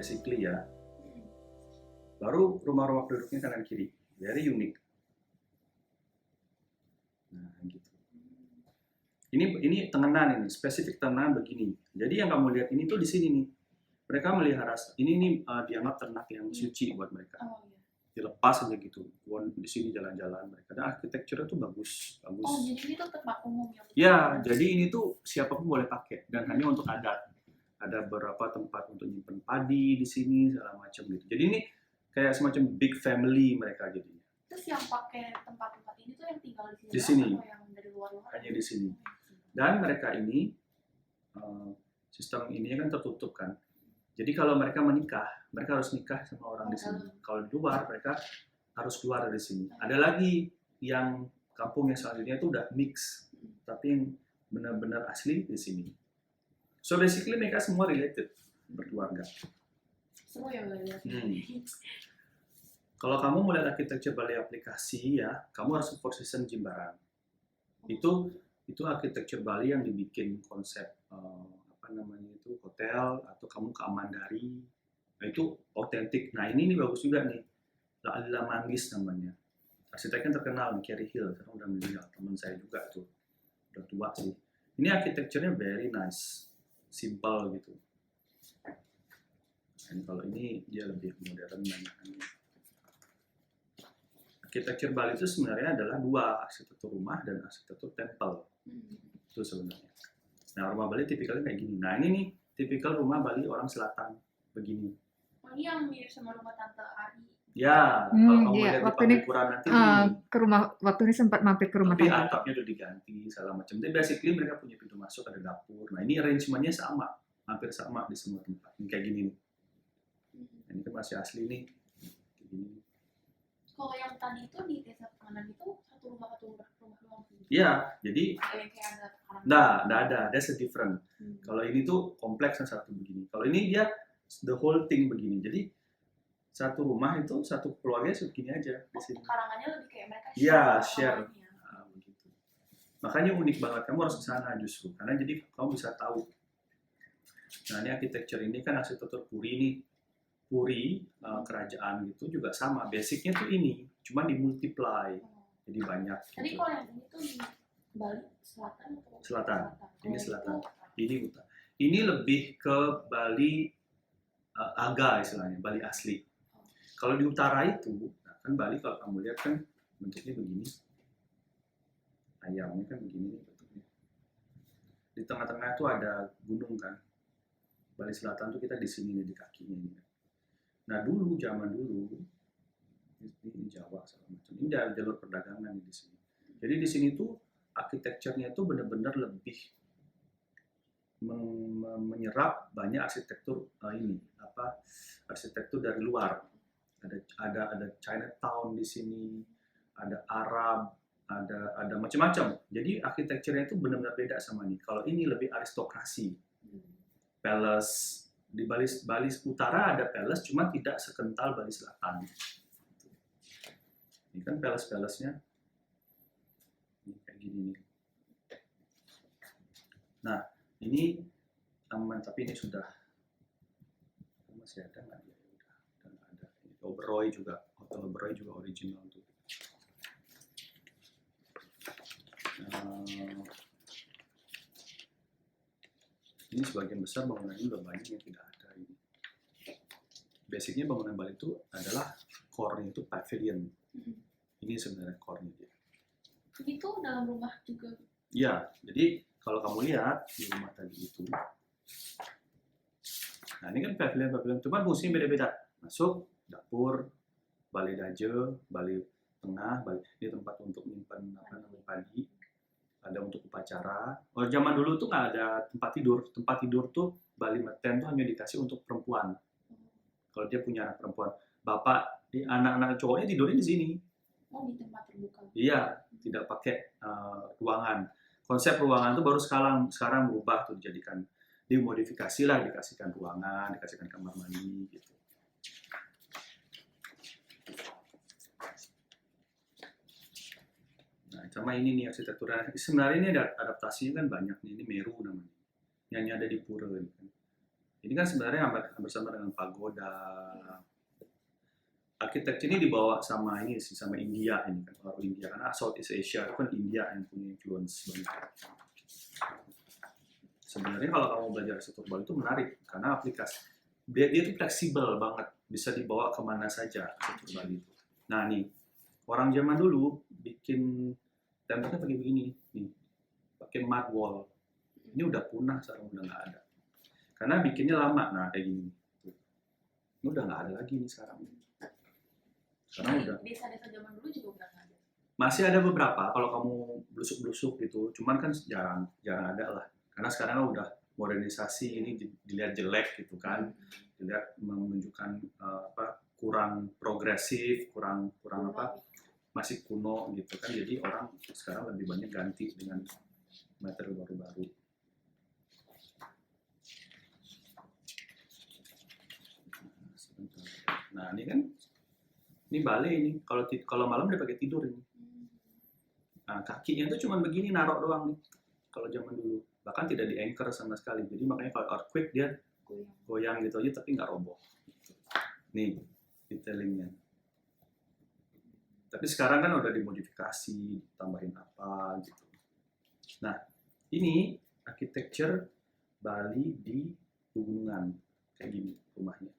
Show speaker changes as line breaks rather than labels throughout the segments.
basically ya. Baru rumah-rumah penduduknya kanan kiri, very unik. Nah, gitu. Ini tengenan ini, spesifik tengenan begini. Jadi yang kamu lihat ini tuh di sini nih. Mereka melihara ini nih dianggap ternak yang suci buat mereka. Dilepas aja gitu. Di sini jalan-jalan mereka. Dan arsitekturnya tuh bagus.
Oh, jadi ini tuh tempat umum ya?
Ya, jadi ini tuh siapapun boleh pakai dan hanya untuk adat. Ada beberapa tempat untuk nyimpen padi di sini segala macam gitu. Jadi ini kayak semacam big family mereka jadinya.
Terus yang pakai tempat-tempat ini tuh yang tinggal di sini?
Di sini.
Atau yang dari luar-luar?
Hanya di sini. Dan mereka ini sistem ini kan tertutup kan. Jadi kalau mereka menikah, mereka harus nikah sama orang di sini. Kalau di luar, mereka harus keluar dari sini. Ada lagi yang kampung yang selanjutnya itu udah mix, tapi yang benar-benar asli di sini. So basically mereka semua related, berkeluarga.
Seru ya Bali.
Kalau kamu mulai arsitektur Bali aplikasi ya, kamu harus Four Seasons Jimbaran. Itu arsitektur Bali yang dibikin konsep hotel atau kamu ke Amandari. Nah, itu otentik. Nah ini bagus juga nih, Alila Manggis namanya. Arsiteknya terkenal nih, Kerry Hill, karena udah meninggal, teman saya juga tuh, udah tua sih. Ini arsitekturnya very nice, simple gitu. Dan kalau ini dia lebih modern banyak. Arsitektur Bali itu sebenarnya adalah dua, arsitektur rumah dan arsitektur temple. Itu sebenarnya. Nah, rumah Bali tipikalnya kayak gini. Nah, ini nih tipikal rumah Bali orang selatan begini.
Oh, ini yang mirip sama rumah Tante Ari.
Ya, kalau kamu lihat di Pamukuran nanti
ke rumah, waktu ini sempat mampir ke rumah
tapi atapnya udah diganti segala macam. Jadi basically mereka punya pintu masuk, ada dapur. Nah, ini arrangementnya sama, hampir sama di semua tempat. Ini kayak gini nih. Nah, ini kan masih asli nih. Gini.
Kalau yang tadi itu di desa Tenganan itu satu rumah doang.
Iya, jadi
nggak
ada. That's a different. Kalau ini tuh kompleks yang satu begini. Kalau ini dia the whole thing begini. Jadi satu rumah itu satu keluarga segini aja di sini.
Karangannya lebih kayak mereka share.
Iya, share. Nah, begitu. Makanya unik banget. Kamu harus ke sana justru. Karena jadi kamu bisa tahu. Nah, ini arsitektur ini kan arsitektur Puri nih. Puri kerajaan gitu juga sama. Basicnya tuh ini, cuma dimultiply. Jadi banyak.
Tadi
gitu.
kalau yang ini tuh di Bali selatan atau
selatan. Ini selatan.
Itu,
ini utara. Ini lebih ke Bali Aga istilahnya, Bali asli. Kalau di utara itu, nah kan Bali kalau kamu lihat kan bentuknya begini. Ayamnya kan begini bentuknya. Di tengah-tengah itu ada gunung kan. Bali Selatan tuh kita di sini nih, di kakinya ini. Nah dulu, zaman dulu, ini Jawa segala macam. Ini ada jalur perdagangan di sini. Jadi di sini tuh arsitekturnya itu benar-benar lebih menyerap banyak arsitektur arsitektur dari luar. Ada Chinatown di sini, ada Arab, ada macam-macam. Jadi arsitekturnya itu benar-benar beda sama ini. Kalau ini lebih aristokrasi, palace. Di Bali Utara ada palace, cuma tidak sekental Bali Selatan. Ini kan palace-nya. Ini kayak gini nih. Nah, ini aman, tapi ini sudah masih ada nggak ya? Udah nggak ada. Ini Oberoi juga, Hotel Oberoi juga original tuh. Ini sebagian besar bangunan ini udah banyak yang tidak ada ini. Basicnya bangunan Bali itu adalah core-nya itu pavilion. Ini sebenarnya core-nya dia.
Ini tuh dalam rumah juga.
Iya, jadi kalau kamu lihat di rumah tadi itu, nah ini kan pavilion, cuma fungsinya beda-beda. Masuk, dapur, balai daje, balai tengah, ini tempat untuk menyimpan padi, ada untuk upacara. Kalau zaman dulu tuh nggak ada tempat tidur. Tempat tidur tuh Bali Meten tuh hanya dikasih untuk perempuan. Kalau dia punya anak perempuan, bapak di anak-anak cowoknya tidurnya di sini.
Oh, di tempat terbuka.
Iya, tidak pakai ruangan. Konsep ruangan itu baru sekarang berubah tuh, dijadikan dimodifikasi lah, dikasihkan ruangan, dikasihkan kamar mandi gitu. Nah, sama ini nih arsitekturnya. Sebenarnya ini ada adaptasinya kan banyak nih. Ini Meru namanya. Yang ada di Pura ini kan. Ini kan sebenarnya hampir sama dengan pagoda. Arsitektur ini dibawa sama ini sih, sama India ini kan, orang India, karena Southeast Asia itu kan India yang punya influence banget. Sebenarnya kalau kamu belajar arsitektur Bali itu menarik karena aplikasi dia itu fleksibel banget, bisa dibawa kemana saja arsitektur Bali itu. Nah nih, orang zaman dulu bikin temboknya pakai begini, nih, pakai mud wall. Ini udah punah, sekarang udah nggak ada. Karena bikinnya lama, nah kayak gini. Ini udah nggak ada lagi nih sekarang. Karena udah.
Desa-desa zaman dulu juga udah nggak ada.
Masih ada beberapa kalau kamu blusuk-blusuk gitu, cuman kan jarang ada lah. Karena sekarang kan udah modernisasi, ini dilihat jelek gitu kan, dilihat menunjukkan kurang progresif, kurang apa, masih kuno gitu kan. Jadi orang sekarang lebih banyak ganti dengan material baru-baru. Nah ini kan, ini balai ini. Kalau malam dia pakai tidur ini. Nah, kakinya tuh cuma begini narok doang nih. Kalau zaman dulu, bahkan tidak di anchor sama sekali. Jadi makanya kalau earthquake dia goyang gitu aja, tapi nggak roboh. Nih detailingnya. Tapi sekarang kan udah dimodifikasi, tambahin apa gitu. Nah, ini arsitektur Bali di pegunungan kayak gini rumahnya.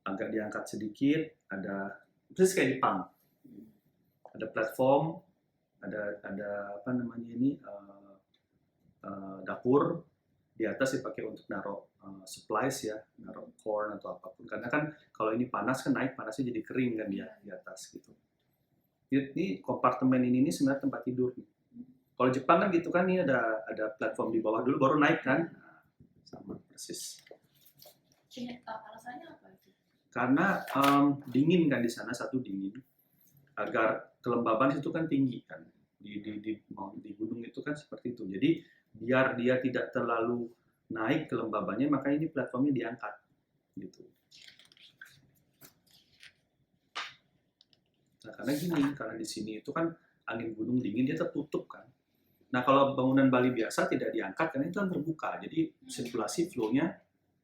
Agak diangkat sedikit, ada persis kayak Jepang. Ada platform, ada apa namanya ini dapur, di atas dipakai untuk naruh supplies ya, naruh corn atau apapun. Karena kan kalau ini panas kan naik, panasnya jadi kering kan dia di atas gitu. Ini kompartemen ini sebenarnya tempat tidur. Kalau Jepang kan gitu kan, ini ada platform di bawah dulu baru naik kan. Nah, sama persis.
Alasannya apa itu?
Karena dingin kan di sana, satu dingin, agar kelembaban itu kan tinggi kan, di gunung itu kan seperti itu. Jadi biar dia tidak terlalu naik kelembabannya, maka ini platformnya diangkat gitu. Nah karena gini, karena di sini itu kan angin gunung dingin, dia tertutup kan. Nah kalau bangunan Bali biasa tidak diangkat karena itu kan terbuka, jadi sirkulasi flow-nya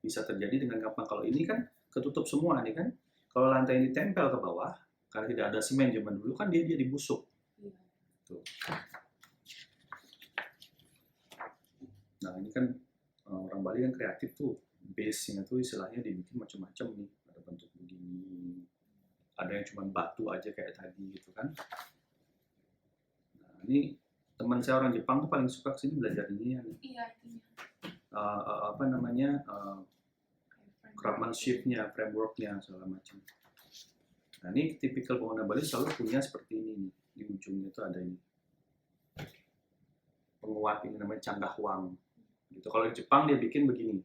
bisa terjadi dengan gampang. Kalau ini kan ketutup semua nih kan. Kalau lantai ini tempel ke bawah, karena tidak ada semen zaman dulu kan dia dibusuk. Tuh. Nah ini kan orang Bali kan kreatif tuh, base-nya tuh istilahnya dibikin macam-macam nih. Ada bentuk begini, ada yang cuma batu aja kayak tadi gitu kan. Nah ini teman saya orang Jepang tuh paling suka kesini belajar ini ya.
Iya ini.
Apa namanya? Craftsmanship-nya, framework-nya, segala macam. Nah ini tipikal bangunan Bali selalu punya seperti ini nih. Di ujungnya itu ada ini penguat, ini namanya candahwang gitu. Kalau di Jepang dia bikin begini,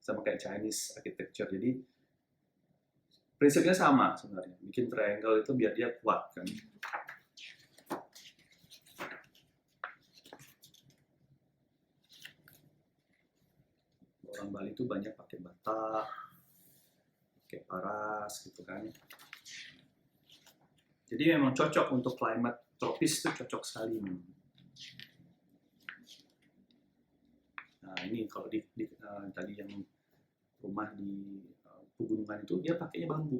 sama kayak Chinese architecture. Jadi prinsipnya sama sebenarnya, bikin triangle itu biar dia kuat kan. Orang Bali itu banyak pakai bata, pakai paras gitu kan. Jadi memang cocok untuk climate tropis, itu cocok sekali. Nah ini kalau tadi yang rumah di pegunungan itu dia pakainya bambu.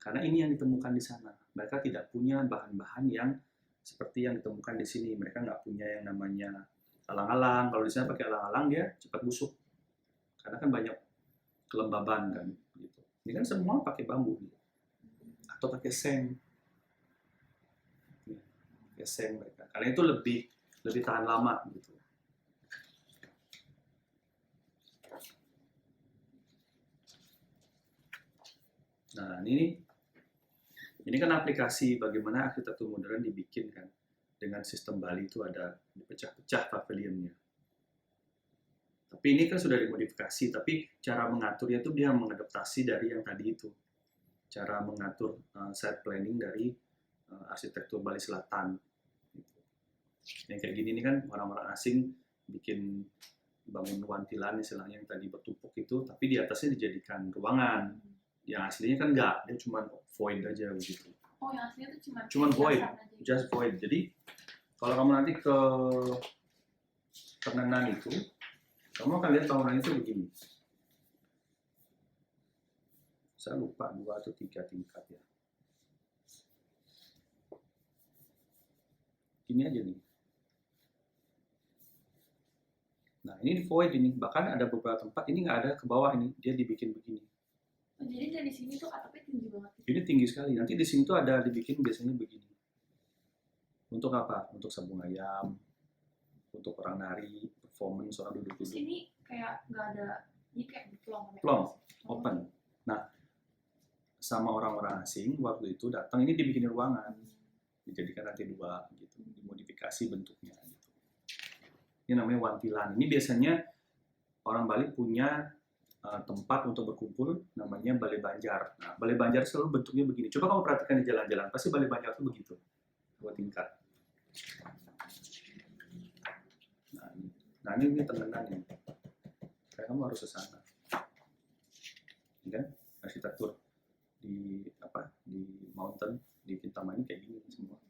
Karena ini yang ditemukan di sana. Mereka tidak punya bahan-bahan yang seperti yang ditemukan di sini. Mereka nggak punya yang namanya alang-alang. Kalau di sana pakai alang-alang dia cepat busuk. Karena kan banyak kelembaban kan gitu. Ini kan semua pakai bambu gitu. Atau pakai seng. Pakai seng mereka. Karena itu lebih tahan lama gitu. Nah, ini kan aplikasi bagaimana arsitektur modern dibikin kan. Dengan sistem Bali itu ada dipecah-pecah pavilionnya. Tapi ini kan sudah dimodifikasi, tapi cara mengaturnya itu dia mengadaptasi dari yang tadi itu. Cara mengatur site planning dari arsitektur Bali Selatan. Yang kayak gini ini kan orang-orang asing bikin bangun wantilan istilahnya yang tadi bertumpuk itu, tapi di atasnya dijadikan ruangan. Yang aslinya kan enggak, dia cuma void aja begitu.
Oh, yang aslinya itu
cuma void, just void. Jadi kalau kamu nanti ke Penengan itu, Kamu akan lihat bangunan itu begini. Saya lupa 2 atau 3 tingkat ya. Ini aja nih. Nah ini void ini. Bahkan ada beberapa tempat ini nggak ada ke bawah ini. Dia dibikin begini.
Oh, jadi dari sini tuh atapnya tinggi banget.
Ini tinggi sekali. Nanti di sini tuh ada dibikin biasanya begini. Untuk apa? Untuk sabung ayam. Untuk orang nari, performance, orang
Terus
duduk-duduk.
ini kayak nggak ada, ini kayak plong.
Plong, open. Nah, sama orang-orang asing waktu itu datang ini dibikin ruangan, dijadikan lantai 2 gitu, dimodifikasi bentuknya gitu. Ini namanya wantilan. Ini biasanya orang Bali punya tempat untuk berkumpul namanya Balai Banjar. Nah, Balai Banjar selalu bentuknya begini. Coba kamu perhatikan di jalan-jalan, pasti Balai Banjar itu begitu, 2 tingkat. Nah ini tenanannya. Kayak kamu harus ke sana. Ya, arsitektur di mountain di Kintamani kayak gini semua.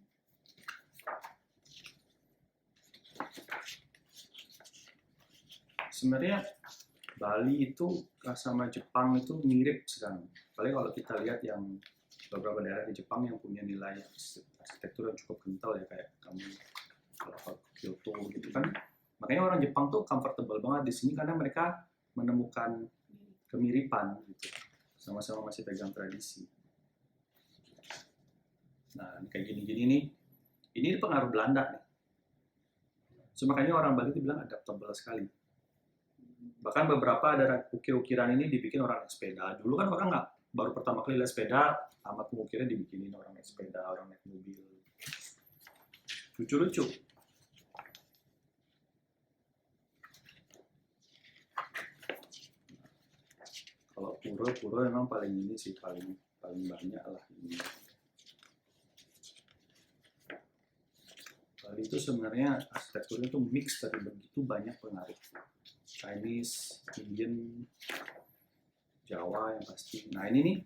Sebenarnya Bali itu sama Jepang itu mirip sekarang. Paling kalau kita lihat yang beberapa daerah di Jepang yang punya nilai arsitektur yang cukup kental ya kayak kamu kalau Kyoto gitu kan. Makanya orang Jepang tuh comfortable banget di sini karena mereka menemukan kemiripan gitu. Sama-sama masih pegang tradisi. Nah, kayak gini-gini nih. Ini pengaruh Belanda nih. So, makanya orang Bali itu bilang adaptable sekali. Bahkan beberapa ada ukir-ukiran ini dibikin orang naik sepeda. Dulu kan orang nggak, baru pertama kali lihat sepeda, amat pengukirnya dibikinin orang naik sepeda, orang naik mobil. Lucu-lucu. Kalau pura memang paling ini sih, paling banyak lah ini. Bali itu sebenarnya arsitekturnya itu mix dari begitu banyak pengaruh. Chinese, Indian, Jawa yang pasti. Nah ini nih,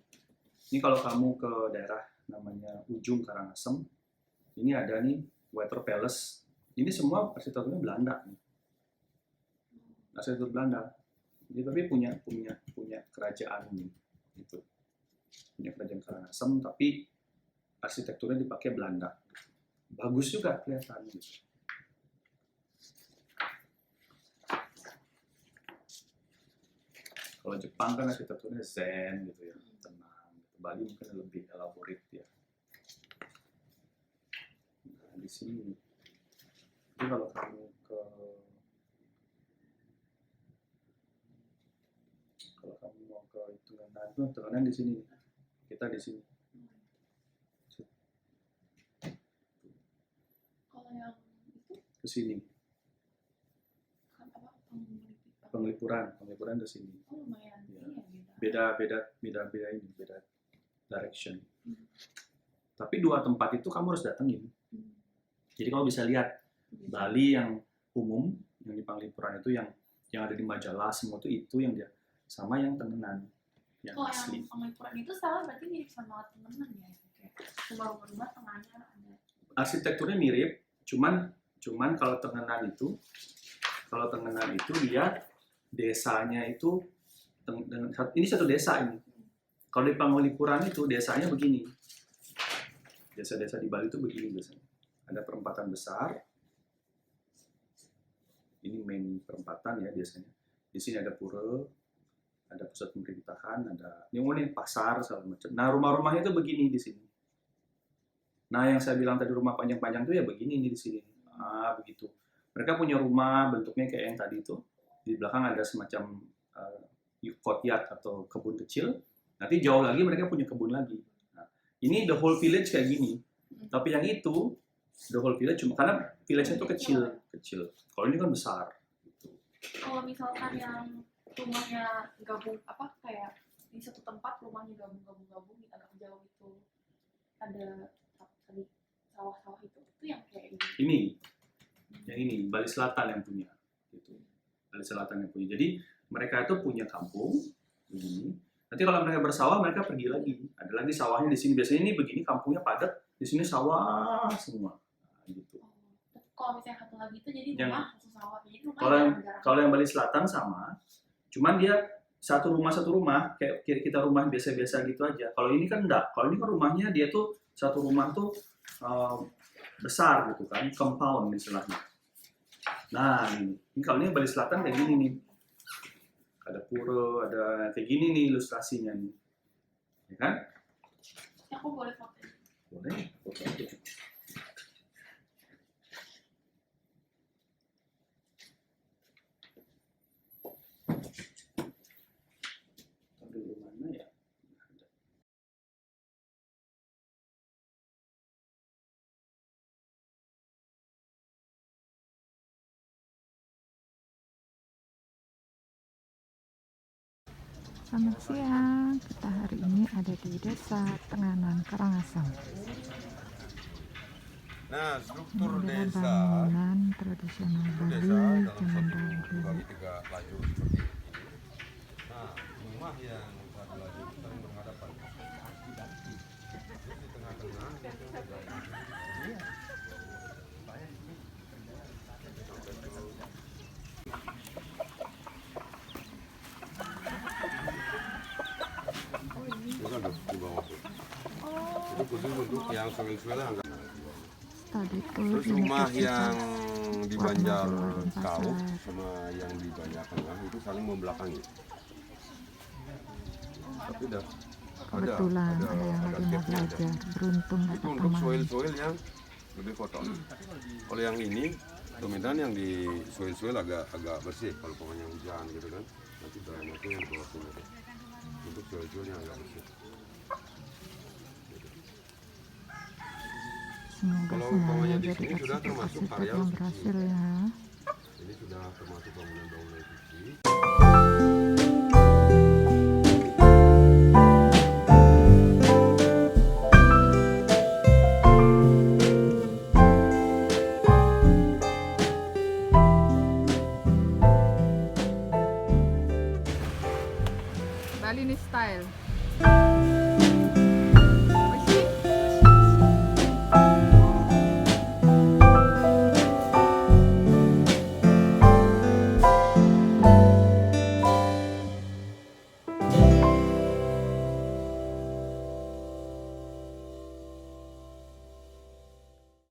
ini kalau kamu ke daerah namanya Ujung Karangasem, ini ada nih Water Palace. Ini semua arsitekturnya Belanda nih. Arsitektur Belanda. Dia tapi punya kerajaan nih, gitu. Punya kerajaan Karangasem, tapi arsitekturnya dipakai Belanda. Bagus juga kelihatan gitu. Kalau Jepang kan arsitekturnya zen gitu ya, tenang. Bali mungkin lebih elaborate ya. Nah, di sini, jadi kalau kamu mau ke Tenganan di sini, kita di sini.
Kalau yang itu
Ke sini,
kan apa?
Penglipuran ke sini.
Oh lumayan.
Ya. Beda direction. Tapi 2 tempat itu kamu harus datengin. Jadi kamu bisa lihat Bali yang umum, yang di Penglipuran itu yang ada di majalah semua itu yang dia sama yang Tenganan yang
kalau
asli.
yang Penglipuran itu salah berarti mirip sama Tenganan ya? Kayak rumah-rumah tengahnya ada.
Arsitekturnya mirip, cuman kalau Tenganan itu dia desanya itu ini satu desa ini. Kalau di Penglipuran itu desanya begini. Desa-desa di Bali itu begini biasanya. Ada perempatan besar. Ini main perempatan ya biasanya. Di sini ada pura, ada pusat pemerintahan, ada ini pasar segala macam. Nah, rumah-rumahnya itu begini di sini. Nah, yang saya bilang tadi rumah panjang-panjang itu ya begini nih di sini. Begitu. Mereka punya rumah bentuknya kayak yang tadi itu. Di belakang ada semacam courtyard atau kebun kecil. Nanti jauh lagi mereka punya kebun lagi. Nah, ini the whole village kayak gini. Tapi yang itu the whole village cuma karena village-nya itu kecil. Kalau ini kan besar. Gitu.
Kalau misalkan yang rumahnya gabung kayak di satu tempat rumahnya gabung agak jauh itu ada tadi sawah-sawah itu yang kayak ini.
Yang ini Bali Selatan yang punya. Gitu. Bali Selatan yang punya. Jadi mereka itu punya kampung begini. Nanti kalau mereka bersawah mereka pergi lagi. Ada lagi sawahnya di sini. Biasanya ini begini kampungnya padat. Di sini sawah semua. Nah, gitu.
Kalau misalnya satu lagi itu jadi
Yang
rumah sawah. Jadi rumah
Kalau yang
jarang-jarang.
kalau yang Bali Selatan sama, cuman dia satu rumah kayak kita rumah biasa-biasa gitu aja. Kalau ini kan enggak. Kalau ini kan rumahnya dia tuh satu rumah tuh besar gitu kan, compound istilahnya. Nah ini kalau ini Bali Selatan kayak gini nih, ada pura, ada kayak gini nih ilustrasinya nih, ya kan?
Aku boleh foto.
Boleh, foto aja. Aduh, mana ya?
Selamat siang, kita hari ini ada di Desa Tenganan, Karangasem.
Nah,
Ini
struktur
adalah
desa
bangunan tradisional Bali
dalam
zaman
satu
dahulu.
bagi tiga lajur seperti ini. Nah, rumah yang satu lajur itu saling berhadapan. Terus di tengah-tengah itu ada itu kan di bawah tuh. Itu khusus untuk yang soil-soil yang
Tadi itu
terus
ini
rumah
kita
yang di Banjar
Warna
Kau
Pasar.
sama yang di Banjar Tengah itu saling membelakangi. Tapi dah
kebetulan ada yang lagi mau
gapnya ada.
belajar, beruntung
Itu
dapat
untuk
teman.
soil-soil yang lebih kotor. Kalau yang ini dominan yang di soil-soil agak bersih. Kalau pokoknya hujan gitu kan, nanti drainase yang di bawah sini. Untuk soil-soil yang agak bersih.
Semoga
Kalau
semuanya
umpamanya di
jadi
sini sudah termasuk
arsitek-arsitek
area
yang berhasil ya.
Ini sudah termasuk bangunan-bangunan suci.
Bali ini style.